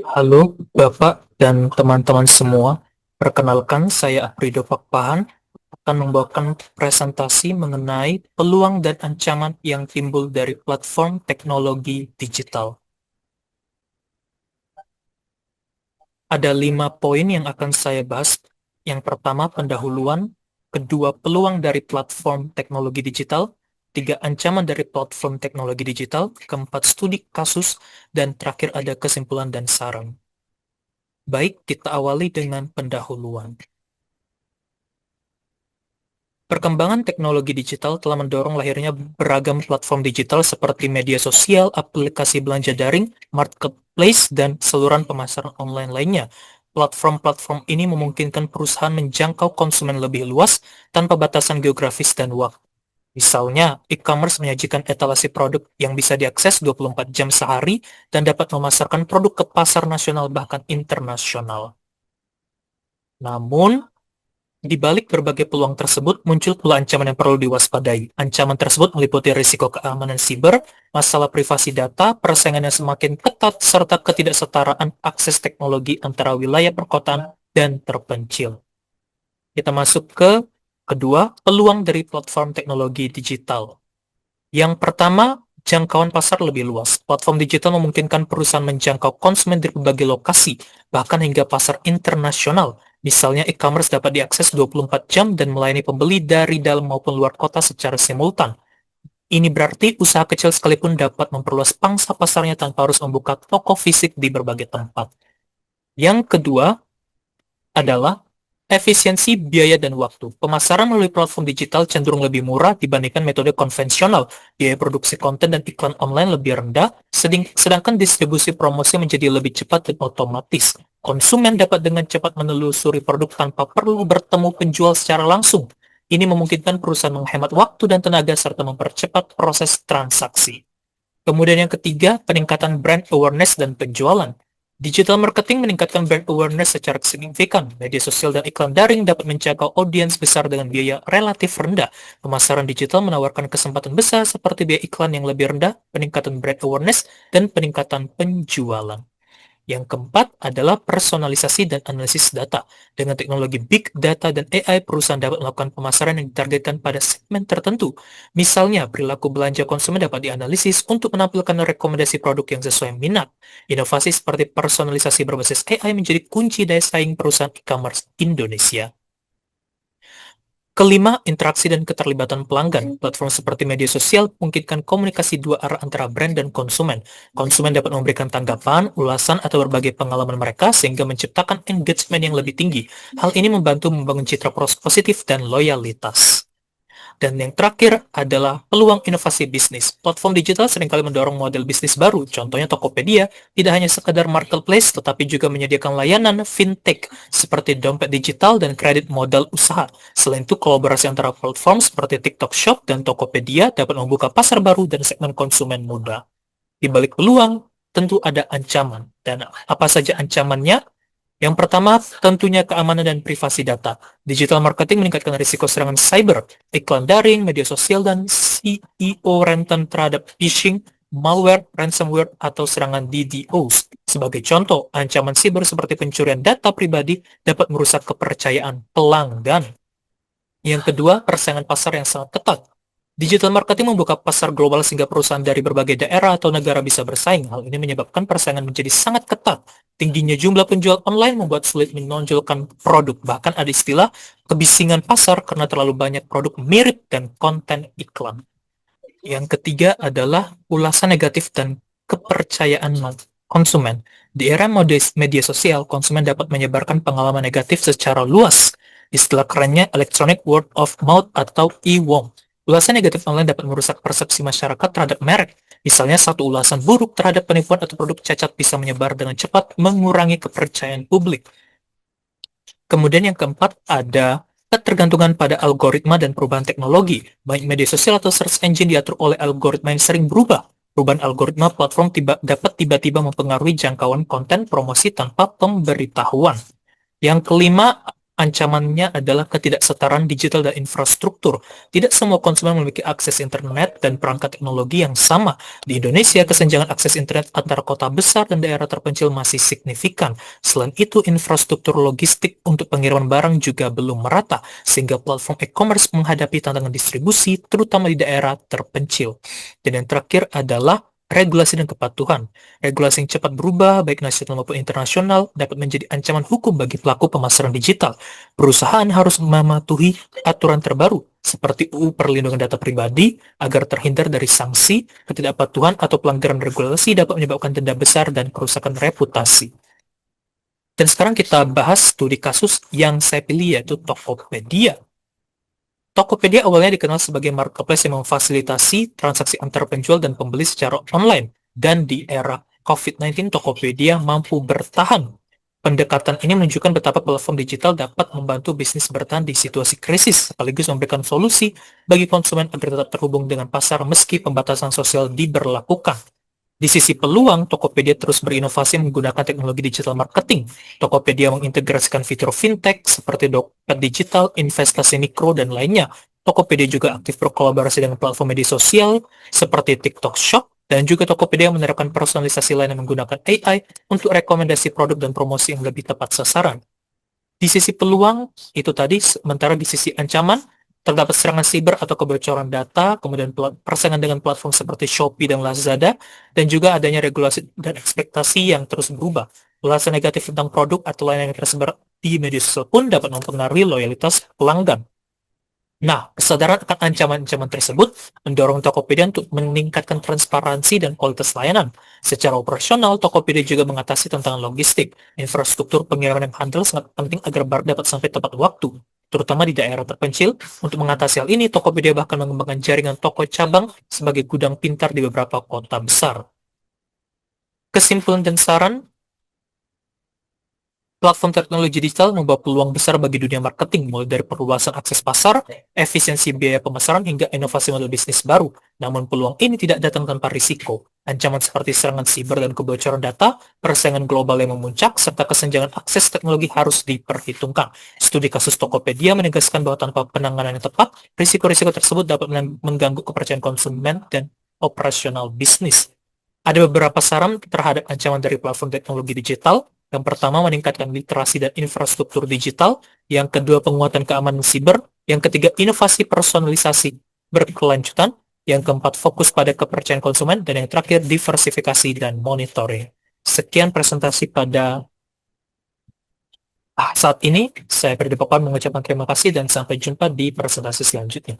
Halo Bapak dan teman-teman semua, perkenalkan saya Aprido Pakpahan akan membawakan presentasi mengenai peluang dan ancaman yang timbul dari platform teknologi digital. Ada 5 poin yang akan saya bahas. Yang pertama, pendahuluan. Kedua, peluang dari platform teknologi digital. Tiga, ancaman dari platform teknologi digital. Keempat, studi kasus. Dan terakhir ada kesimpulan dan saran. Baik, kita awali dengan pendahuluan. Perkembangan teknologi digital telah mendorong lahirnya beragam platform digital seperti media sosial, aplikasi belanja daring, marketplace, dan saluran pemasaran online lainnya. Platform-platform ini memungkinkan perusahaan menjangkau konsumen lebih luas tanpa batasan geografis dan waktu. Misalnya, e-commerce menyajikan etalase produk yang bisa diakses 24 jam sehari dan dapat memasarkan produk ke pasar nasional bahkan internasional. Namun, di balik berbagai peluang tersebut, muncul pula ancaman yang perlu diwaspadai. Ancaman tersebut meliputi risiko keamanan siber, masalah privasi data, persaingan yang semakin ketat, serta ketidaksetaraan akses teknologi antara wilayah perkotaan dan terpencil. Kita masuk ke kedua, peluang dari platform teknologi digital. Yang pertama, jangkauan pasar lebih luas. Platform digital memungkinkan perusahaan menjangkau konsumen dari berbagai lokasi, bahkan hingga pasar internasional. Misalnya, e-commerce dapat diakses 24 jam dan melayani pembeli dari dalam maupun luar kota secara simultan. Ini berarti usaha kecil sekalipun dapat memperluas pangsa pasarnya tanpa harus membuka toko fisik di berbagai tempat. Yang kedua, adalah efisiensi biaya dan waktu. Pemasaran melalui platform digital cenderung lebih murah dibandingkan metode konvensional. Biaya produksi konten dan iklan online lebih rendah, sedangkan distribusi promosi menjadi lebih cepat dan otomatis. Konsumen dapat dengan cepat menelusuri produk tanpa perlu bertemu penjual secara langsung. Ini memungkinkan perusahaan menghemat waktu dan tenaga serta mempercepat proses transaksi. Kemudian yang ketiga, peningkatan brand awareness dan penjualan. Digital marketing meningkatkan brand awareness secara signifikan. Media sosial dan iklan daring dapat menjangkau audiens besar dengan biaya relatif rendah. Pemasaran digital menawarkan kesempatan besar seperti biaya iklan yang lebih rendah, peningkatan brand awareness, dan peningkatan penjualan. Yang keempat adalah personalisasi dan analisis data. Dengan teknologi big data dan AI, perusahaan dapat melakukan pemasaran yang ditargetkan pada segmen tertentu. Misalnya, perilaku belanja konsumen dapat dianalisis untuk menampilkan rekomendasi produk yang sesuai minat. Inovasi seperti personalisasi berbasis AI menjadi kunci daya saing perusahaan e-commerce Indonesia. Kelima, interaksi dan keterlibatan pelanggan. Platform seperti media sosial memungkinkan komunikasi dua arah antara brand dan konsumen. Konsumen dapat memberikan tanggapan, ulasan, atau berbagi pengalaman mereka sehingga menciptakan engagement yang lebih tinggi. Hal ini membantu membangun citra positif dan loyalitas. Dan yang terakhir adalah peluang inovasi bisnis. Platform digital seringkali mendorong model bisnis baru. Contohnya Tokopedia tidak hanya sekedar marketplace, tetapi juga menyediakan layanan fintech seperti dompet digital dan kredit modal usaha. Selain itu, kolaborasi antara platform seperti TikTok Shop dan Tokopedia dapat membuka pasar baru dan segmen konsumen muda. Di balik peluang, tentu ada ancaman. Dan apa saja ancamannya? Yang pertama, tentunya keamanan dan privasi data. Digital marketing meningkatkan risiko serangan cyber, iklan daring, media sosial, dan CEO rentan terhadap phishing, malware, ransomware, atau serangan DDoS. Sebagai contoh, ancaman siber seperti pencurian data pribadi dapat merusak kepercayaan pelanggan. Yang kedua, persaingan pasar yang sangat ketat. Digital marketing membuka pasar global sehingga perusahaan dari berbagai daerah atau negara bisa bersaing. Hal ini menyebabkan persaingan menjadi sangat ketat. Tingginya jumlah penjual online membuat sulit menonjolkan produk. Bahkan ada istilah kebisingan pasar karena terlalu banyak produk mirip dan konten iklan. Yang ketiga adalah ulasan negatif dan kepercayaan konsumen. Di era media sosial, konsumen dapat menyebarkan pengalaman negatif secara luas. Istilah kerennya electronic word of mouth atau EWOM. Ulasan negatif online dapat merusak persepsi masyarakat terhadap merek. Misalnya, satu ulasan buruk terhadap penipuan atau produk cacat bisa menyebar dengan cepat, mengurangi kepercayaan publik. Kemudian yang keempat ada ketergantungan pada algoritma dan perubahan teknologi. Baik media sosial atau search engine diatur oleh algoritma yang sering berubah. Perubahan algoritma platform dapat tiba-tiba mempengaruhi jangkauan konten promosi tanpa pemberitahuan. Yang kelima, Ancamannya adalah ketidaksetaraan digital dan infrastruktur. Tidak semua konsumen memiliki akses internet dan perangkat teknologi yang sama. Di Indonesia, kesenjangan akses internet antara kota besar dan daerah terpencil masih signifikan. Selain itu, infrastruktur logistik untuk pengiriman barang juga belum merata, sehingga platform e-commerce menghadapi tantangan distribusi, terutama di daerah terpencil. Dan yang terakhir adalah regulasi dan kepatuhan. Regulasi yang cepat berubah, baik nasional maupun internasional, dapat menjadi ancaman hukum bagi pelaku pemasaran digital. Perusahaan harus mematuhi aturan terbaru, seperti UU Perlindungan Data Pribadi, agar terhindar dari sanksi, ketidakpatuhan, atau pelanggaran regulasi dapat menyebabkan denda besar dan kerusakan reputasi. Dan sekarang kita bahas studi kasus yang saya pilih, yaitu Tokopedia. Tokopedia awalnya dikenal sebagai marketplace yang memfasilitasi transaksi antar penjual dan pembeli secara online. Dan di era COVID-19, Tokopedia mampu bertahan. Pendekatan ini menunjukkan betapa platform digital dapat membantu bisnis bertahan di situasi krisis, sekaligus memberikan solusi bagi konsumen agar tetap terhubung dengan pasar meski pembatasan sosial diberlakukan. Di sisi peluang, Tokopedia terus berinovasi menggunakan teknologi digital marketing. Tokopedia mengintegrasikan fitur fintech seperti dompet digital, investasi mikro, dan lainnya. Tokopedia juga aktif berkolaborasi dengan platform media sosial seperti TikTok Shop, dan juga Tokopedia menerapkan personalisasi lain yang menggunakan AI untuk rekomendasi produk dan promosi yang lebih tepat sasaran. Di sisi peluang, itu tadi, sementara di sisi ancaman, terdapat serangan siber atau kebocoran data, kemudian persaingan dengan platform seperti Shopee dan Lazada, dan juga adanya regulasi dan ekspektasi yang terus berubah. Ulasan negatif tentang produk atau layanan yang tersebar di media sosial pun dapat mempengaruhi loyalitas pelanggan. Nah, kesadaran akan ancaman-ancaman tersebut mendorong Tokopedia untuk meningkatkan transparansi dan kualitas layanan. Secara operasional, Tokopedia juga mengatasi tantangan logistik. Infrastruktur pengiriman yang handal sangat penting agar barang dapat sampai tepat waktu, terutama di daerah terpencil. Untuk mengatasi hal ini, Tokopedia bahkan mengembangkan jaringan toko cabang sebagai gudang pintar di beberapa kota besar. Kesimpulan dan saran, platform teknologi digital membawa peluang besar bagi dunia marketing, mulai dari perluasan akses pasar, efisiensi biaya pemasaran, hingga inovasi model bisnis baru. Namun peluang ini tidak datang tanpa risiko. Ancaman seperti serangan siber dan kebocoran data, persaingan global yang memuncak, serta kesenjangan akses teknologi harus diperhitungkan. Studi kasus Tokopedia menegaskan bahwa tanpa penanganan yang tepat, risiko-risiko tersebut dapat mengganggu kepercayaan konsumen dan operasional bisnis. Ada beberapa saran terhadap ancaman dari platform teknologi digital. Yang pertama, meningkatkan literasi dan infrastruktur digital. Yang kedua, penguatan keamanan siber. Yang ketiga, inovasi personalisasi berkelanjutan. Yang keempat, fokus pada kepercayaan konsumen. Dan yang terakhir, diversifikasi dan monitoring. Sekian presentasi pada saat ini. Saya Ferdi Papan mengucapkan terima kasih dan sampai jumpa di presentasi selanjutnya.